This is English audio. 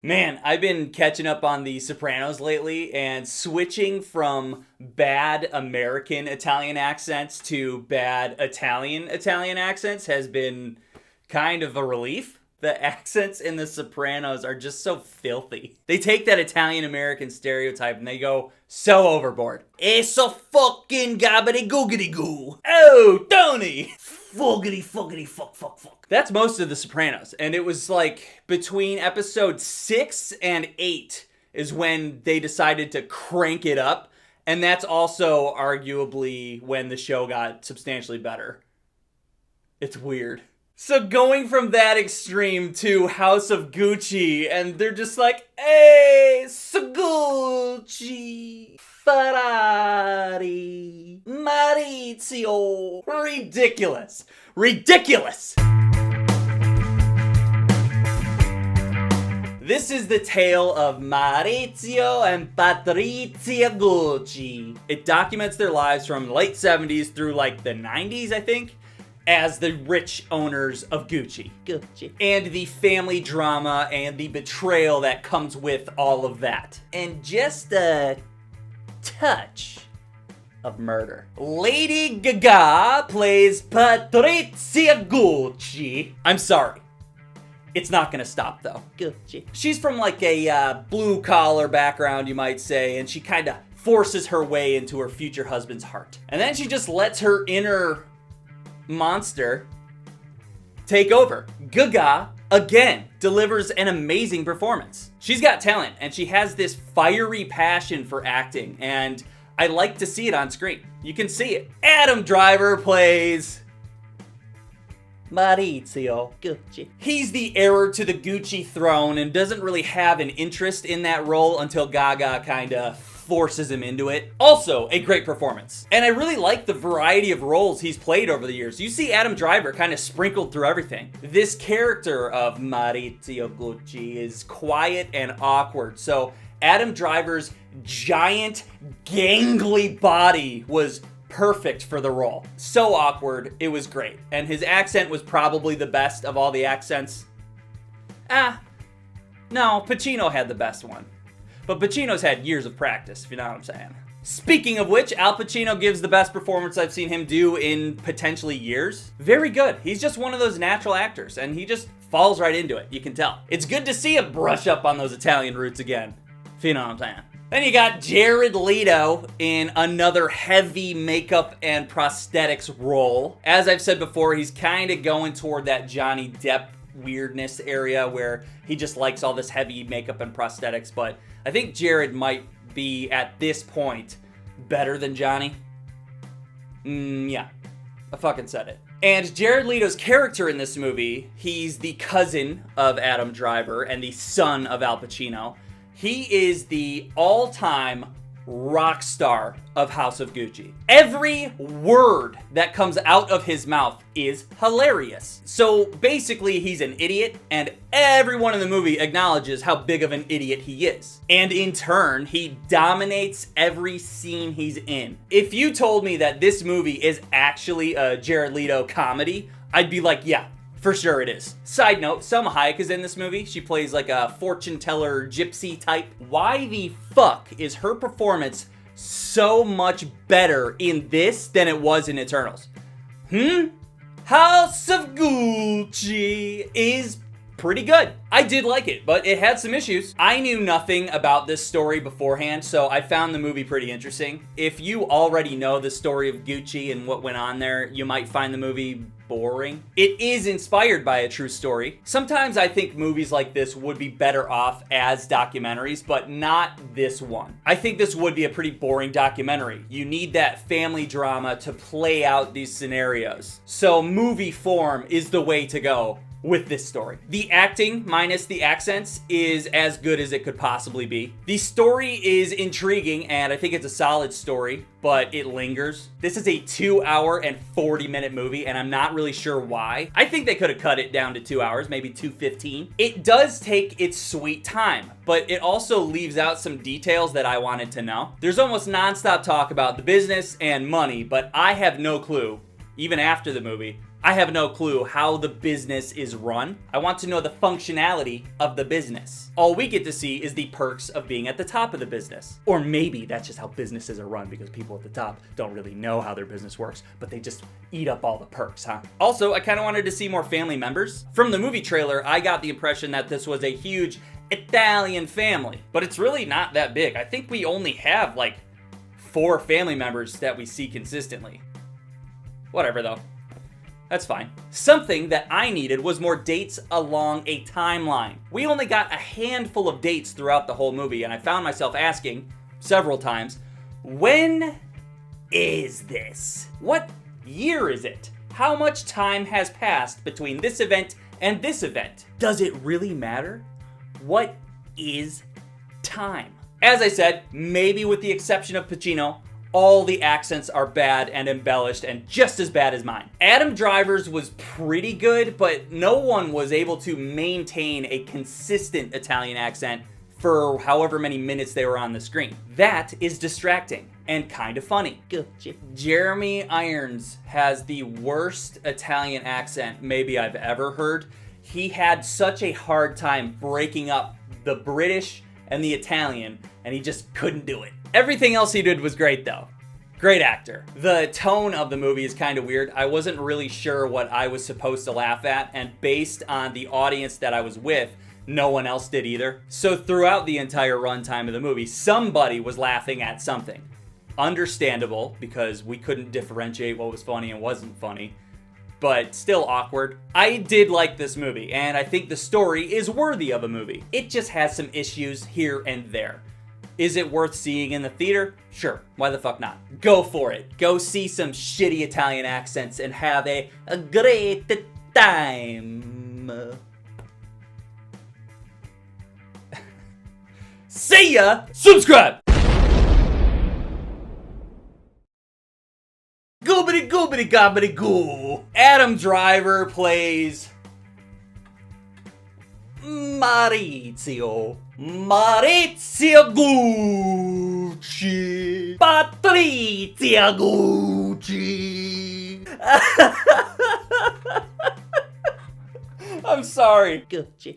Man, I've been catching up on The Sopranos lately, and switching from bad American Italian accents to bad Italian accents has been kind of a relief. The accents in The Sopranos are just so filthy. They take that Italian American stereotype and they go so overboard. It's so fucking gabbity googity goo. Oh, Tony! Fuggity fuggity fuck fuck fuck. That's most of The Sopranos, and it was like between episode 6 and 8 is when they decided to crank it up, and that's also arguably when the show got substantially better. It's weird. So going from that extreme to House of Gucci, and they're just like, hey, so Gucci, Ferrari, Maurizio. Ridiculous. Ridiculous. This is the tale of Maurizio and Patrizia Gucci. It documents their lives from the late 70s through like the 90s, I think, as the rich owners of Gucci. And the family drama and the betrayal that comes with all of that. And just a touch of murder. Lady Gaga plays Patrizia Gucci. I'm sorry. It's not gonna stop though. Gucci. She's from like a blue collar background, you might say, and she kind of forces her way into her future husband's heart. And then she just lets her inner monster take over. Gaga, again, delivers an amazing performance. She's got talent, and she has this fiery passion for acting, and I like to see it on screen. You can see it. Adam Driver plays Maurizio Gucci. He's the heir to the Gucci throne and doesn't really have an interest in that role until Gaga kinda forces him into it. Also, a great performance. And I really like the variety of roles he's played over the years. You see Adam Driver kind of sprinkled through everything. This character of Maurizio Gucci is quiet and awkward, so Adam Driver's giant, gangly body was perfect for the role. So awkward, it was great. And his accent was probably the best of all the accents. No, Pacino had the best one. But Pacino's had years of practice, if you know what I'm saying. Speaking of which, Al Pacino gives the best performance I've seen him do in potentially years. Very good. He's just one of those natural actors, and he just falls right into it, you can tell. It's good to see him brush up on those Italian roots again, if you know what I'm saying. Then you got Jared Leto in another heavy makeup and prosthetics role. As I've said before, he's kind of going toward that Johnny Depp weirdness area where he just likes all this heavy makeup and prosthetics, but I think Jared might be, at this point, better than Johnny. Yeah, I fucking said it. And Jared Leto's character in this movie, he's the cousin of Adam Driver and the son of Al Pacino. He is the all-time rock star of House of Gucci. Every word that comes out of his mouth is hilarious. So basically, he's an idiot, and everyone in the movie acknowledges how big of an idiot he is. And in turn, he dominates every scene he's in. If you told me that this movie is actually a Jared Leto comedy, I'd be like, yeah, for sure it is. Side note, Selma Hayek is in this movie. She plays like a fortune teller gypsy type. Why the fuck is her performance so much better in this than it was in Eternals? House of Gucci is pretty good. I did like it, but it had some issues. I knew nothing about this story beforehand, so I found the movie pretty interesting. If you already know the story of Gucci and what went on there, you might find the movie boring. It is inspired by a true story. Sometimes I think movies like this would be better off as documentaries, but not this one. I think this would be a pretty boring documentary. You need that family drama to play out these scenarios. So movie form is the way to go with this story. The acting, minus the accents, is as good as it could possibly be. The story is intriguing, and I think it's a solid story, but it lingers. This is a 2-hour and 40-minute movie, and I'm not really sure why. I think they could have cut it down to 2 hours, maybe 2:15. It does take its sweet time, but it also leaves out some details that I wanted to know. There's almost nonstop talk about the business and money, but I have no clue, even after the movie, I have no clue how the business is run. I want to know the functionality of the business. All we get to see is the perks of being at the top of the business. Or maybe that's just how businesses are run, because people at the top don't really know how their business works, but they just eat up all the perks, huh? Also, I kind of wanted to see more family members. From the movie trailer, I got the impression that this was a huge Italian family, but it's really not that big. I think we only have like 4 family members that we see consistently. Whatever though. That's fine. Something that I needed was more dates along a timeline. We only got a handful of dates throughout the whole movie, and I found myself asking several times, when is this? What year is it? How much time has passed between this event and this event? Does it really matter? What is time? As I said, maybe with the exception of Pacino, all the accents are bad and embellished and just as bad as mine. Adam Driver's was pretty good, but no one was able to maintain a consistent Italian accent for however many minutes they were on the screen. That is distracting and kind of funny. Gotcha. Jeremy Irons has the worst Italian accent maybe I've ever heard. He had such a hard time breaking up the British and the Italian, and he just couldn't do it. Everything else he did was great though. Great actor. The tone of the movie is kind of weird. I wasn't really sure what I was supposed to laugh at, and based on the audience that I was with, no one else did either. So throughout the entire runtime of the movie, somebody was laughing at something. Understandable, because we couldn't differentiate what was funny and wasn't funny, but still awkward. I did like this movie, and I think the story is worthy of a movie. It just has some issues here and there. Is it worth seeing in the theater? Sure, why the fuck not? Go for it. Go see some shitty Italian accents and have a great time. See ya! Subscribe! Goobity goobity gobbity goo. Adam Driver plays Maurizio Gucci. Patrizia Gucci. I'm sorry. Gucci.